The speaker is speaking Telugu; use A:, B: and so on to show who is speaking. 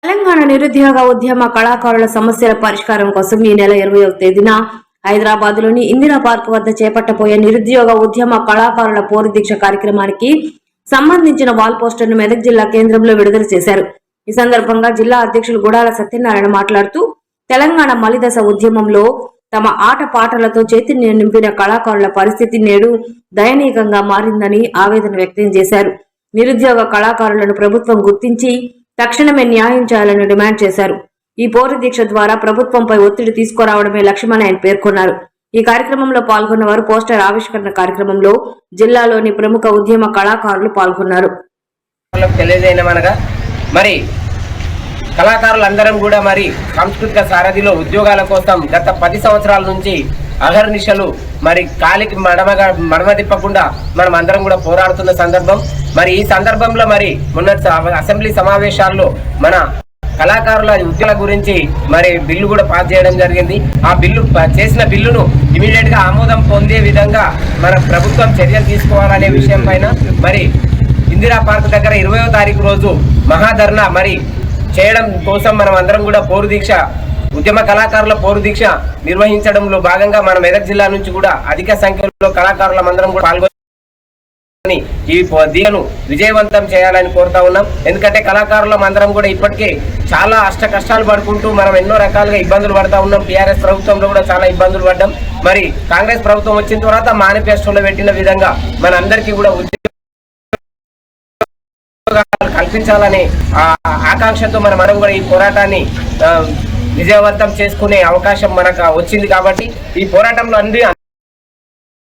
A: తెలంగాణ నిరుద్యోగ ఉద్యమ కళాకారుల సమస్యల పరిష్కారం కోసం ఈ నెల 20వ తేదీన హైదరాబాద్ లోని ఇందిరా పార్క్ వద్ద చేపట్టబోయే నిరుద్యోగ ఉద్యమ కళాకారుల పోరు దీక్ష కార్యక్రమానికి సంబంధించిన వాల్ పోస్టర్ను మెదక్ జిల్లా కేంద్రంలో విడుదల చేశారు. ఈ సందర్భంగా జిల్లా అధ్యక్షులు గుడాల సత్యనారాయణ మాట్లాడుతూ తెలంగాణ మలిదశ ఉద్యమంలో తమ ఆట పాటలతో చైతన్యం నింపిన కళాకారుల పరిస్థితి నేడు దయనీయంగా మారిందని ఆవేదన వ్యక్తం చేశారు. నిరుద్యోగ కళాకారులను ప్రభుత్వం గుర్తించి తక్షణమే న్యాయం చేయాలని డిమాండ్ చేశారు. ఈ పోరు దీక్ష ద్వారా ప్రభుత్వంపై ఒత్తిడి తీసుకురావడమే లక్ష్యమని ఆయన పేర్కొన్నారు. ఈ కార్యక్రమంలో పాల్గొన్న వారు పోస్టర్ ఆవిష్కరణ కార్యక్రమంలో జిల్లాలోని ప్రముఖ ఉద్యమ కళాకారులు పాల్గొన్నారు.
B: మరి కళాకారులందరం కూడా మరి సాంస్కృతిక సారథిలో ఉద్యోగాల కోసం గత 10 సంవత్సరాల నుంచి అహర్నిశలు మరి కాలికి మడమ తిప్పకుండా మనం అందరం కూడా పోరాడుతున్న సందర్భం. మరి ఈ సందర్భంలో మరి మొన్న అసెంబ్లీ సమావేశాల్లో మన కళాకారుల ఉద్యోగాల గురించి మరి బిల్లు కూడా పాస్ చేయడం జరిగింది. ఆ బిల్లు చేసిన బిల్లును ఇమీడియట్ గా ఆమోదం పొందే విధంగా మన ప్రభుత్వం చర్యలు తీసుకోవాలనే విషయం పైన మరి ఇందిరా పార్క్ దగ్గర 20వ తారీఖు రోజు మహాధర్నా మరి చేయడం కోసం మనం అందరం కూడా పోరు దీక్ష ఉద్యమ కళాకారుల పోరు దీక్ష నిర్వహించడంలో భాగంగా మన మెదక్ జిల్లా నుంచి కూడా అధిక సంఖ్యలో కళాకారులం అందరం కూడా పాల్గొని ఈ దీక్షను విజయవంతం చేయాలని కోరుతా ఉన్నాం. ఎందుకంటే కళాకారులం అందరం కూడా ఇప్పటికే చాలా అష్ట కష్టాలు పడుకుంటూ మనం ఎన్నో రకాలుగా ఇబ్బందులు పడతా ఉన్నాం. టీఆర్ఎస్ ప్రభుత్వంలో కూడా చాలా ఇబ్బందులు పడ్డాం. మరి కాంగ్రెస్ ప్రభుత్వం వచ్చిన తర్వాత మేనిఫెస్టోలో పెట్టిన విధంగా మన అందరికీ కూడా కల్పించాలనే ఆకాంక్షతో మనం కూడా ఈ పోరాటాన్ని విజయవంతం చేసుకునే అవకాశం మనకు వచ్చింది. కాబట్టి ఈ పోరాటంలో